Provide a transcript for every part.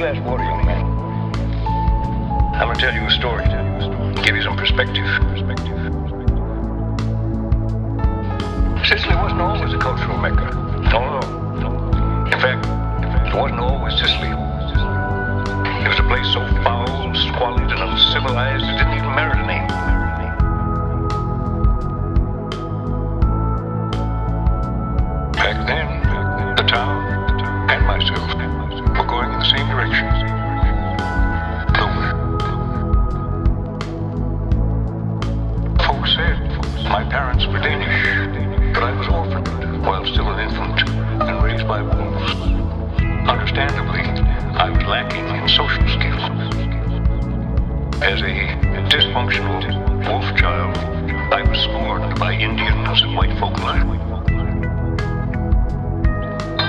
glass of water, young man. I'm gonna tell you a story, give you some perspective. Cicely wasn't always a cultural mecca. No. In fact, it wasn't always Cicely. It was a place so foul, squalid, and uncivilized it didn't even merit a name. Back then, the town and myself were going in the same direction. Nowhere. Folks said my parents were Danish, but I was orphaned while still an infant and raised by wolves. Understandably, I was lacking in social skills. As a dysfunctional wolf child, I was scorned by Indians and white folk alike.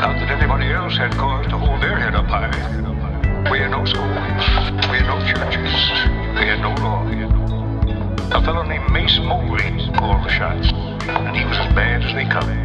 Not that anybody else had cause to hold their head up high. We had no schools, we had no churches, we had no law. A fellow named Mace Mowgli called the shots, and he was as bad as they come.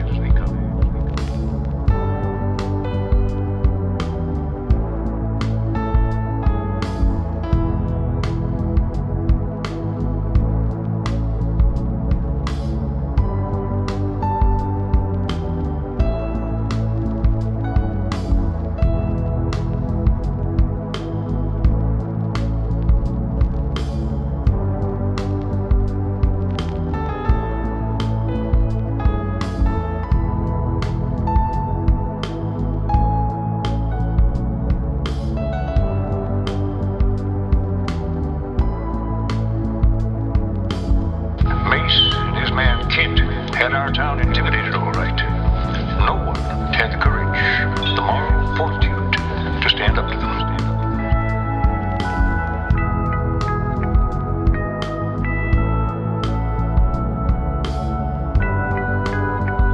Had our town intimidated all right. No one had the courage, the moral fortitude to stand up to them.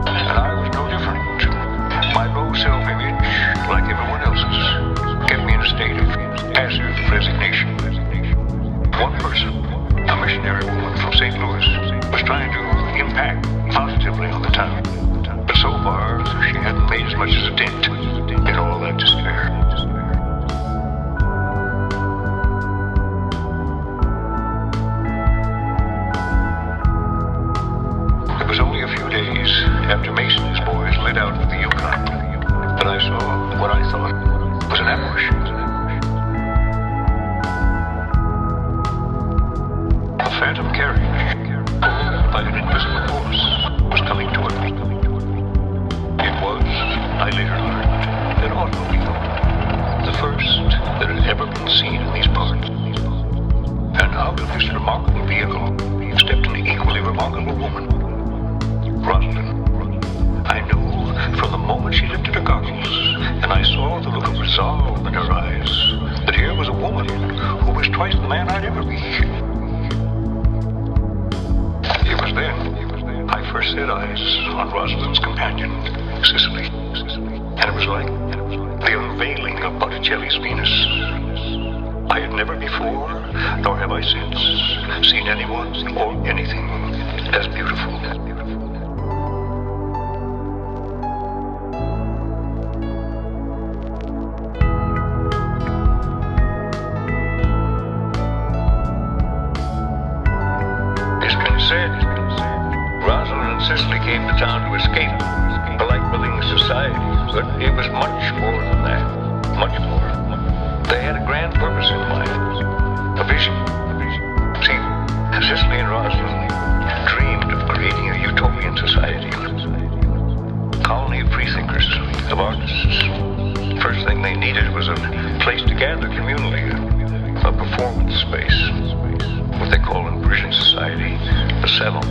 And I was no different. My low self-image, like everyone else's, kept me in a state of passive resignation. One person, a missionary woman from St. Louis, was trying to impact positively on the town. But so far, she hadn't made as much as a dent in all that despair. It was only a few days after Mason and his boys lit out with the Yukon that I saw what I thought was an apparition. A phantom carriage, pulled by an invisible force, was coming toward me. It was, I later learned, an automobile, the first that had ever been seen in these parts. And out of this remarkable vehicle stepped an equally remarkable woman, Rosalind. I knew from the moment she lifted her goggles, and I saw the look of resolve in her eyes, that here was a woman who was twice the man I'd ever be. It was then I first set eyes on Rosalind's companion, Cicely. And it was like the unveiling of Botticelli's Venus. I had never before, nor have I since, seen anyone or anything as beautiful. Said, Rosalind and Cicely came to town to escape a like-willing society, but it was much more than that, much more. They had a grand purpose in mind, a vision. See, Cicely and Rosalind dreamed of creating a utopian society, a colony of freethinkers, of artists. First thing they needed was a place to gather communally, a performance space. What they call in Persian society, a salon.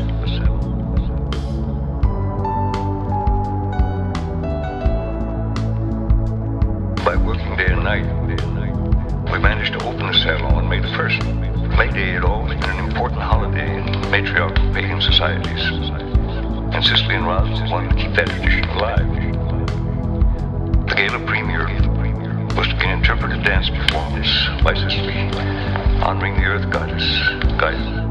By working day and night, we managed to open the salon May the 1st. May Day had always been an important holiday in matriarchal pagan societies, and Cicely and Rosalind wanted to keep that tradition alive. The gala premiere was to be an interpretive dance performance by Cicely, honoring the Earth Goddess Gaia.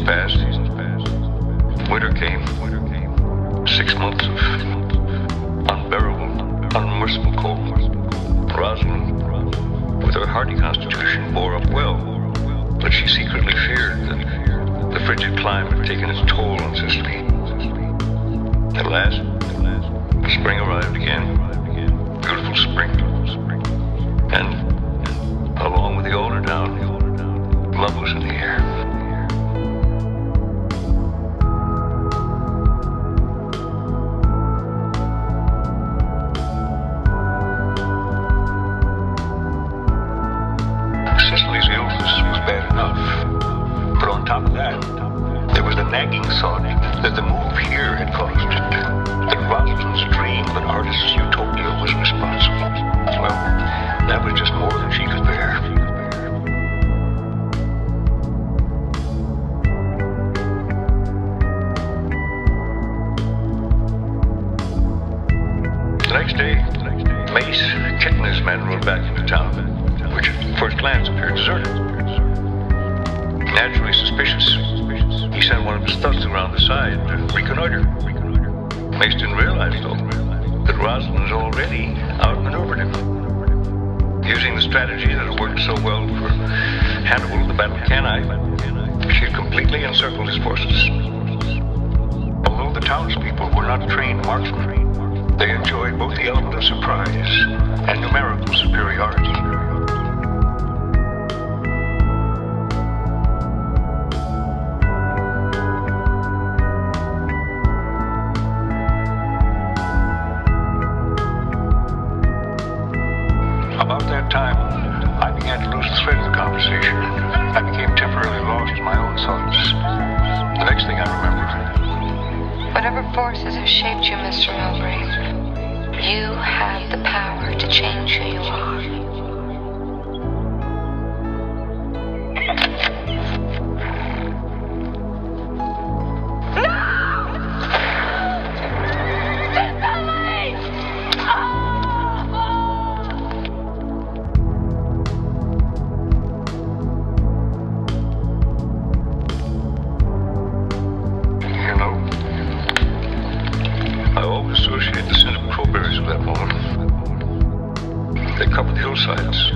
passed. Winter came. 6 months of unbearable, unmerciful cold. Rosalind, with her hardy constitution, bore up well, but she secretly feared that the frigid climate had taken its toll on Cicely. At last, spring arrived again. Beautiful spring. And along with the older town, love was in the air. Cicely's illness was bad enough, but on top of that, there was the nagging thought that the move here had caused it, that Rosalind's dream of an artist's utopia was responsible. Well, that was just more than she could bear. The next day, Mace, Kit and his men rode back into town, which at first glance appeared deserted. Naturally suspicious, he sent one of his thugs around the side to reconnoiter. Mace didn't realize, though, that Rosalind was already outmaneuvered him. Using the strategy that had worked so well for Hannibal at the Battle of Cannae, she had completely encircled his forces. Although the townspeople were not trained marksmen, they enjoyed both the element of surprise and numerical superiority. About that time, I began to lose the thread of the conversation. I became temporarily lost in my own thoughts. The next thing I remember... Whatever forces have shaped you, Mr. Mowbray, you have the power to change who you are. I always associate the scent of crowberries with that woman. They covered the hillsides,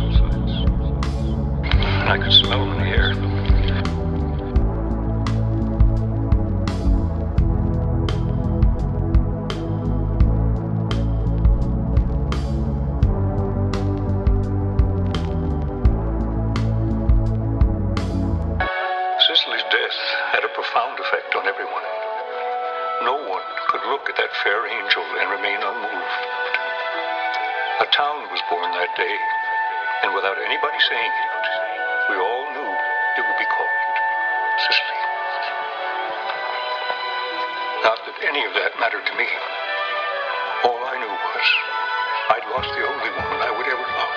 and I could smell them in the air. Cicely's death had a profound effect on everyone. No one could look at that fair angel and remain unmoved. A town was born that day, and without anybody saying it, we all knew it would be called Cicely. Not that any of that mattered to me. All I knew was I'd lost the only woman I would ever love.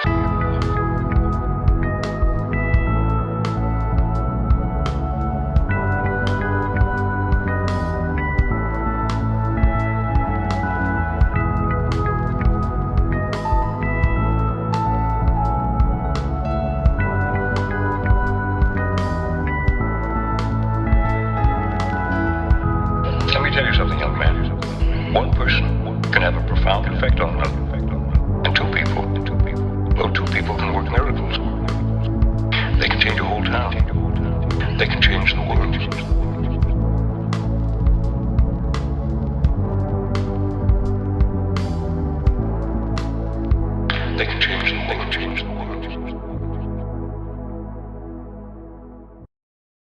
Let me tell you something, young man. One person can have a profound effect on another. And two people can work miracles. They can change a whole town. They can change the world. They can change the world.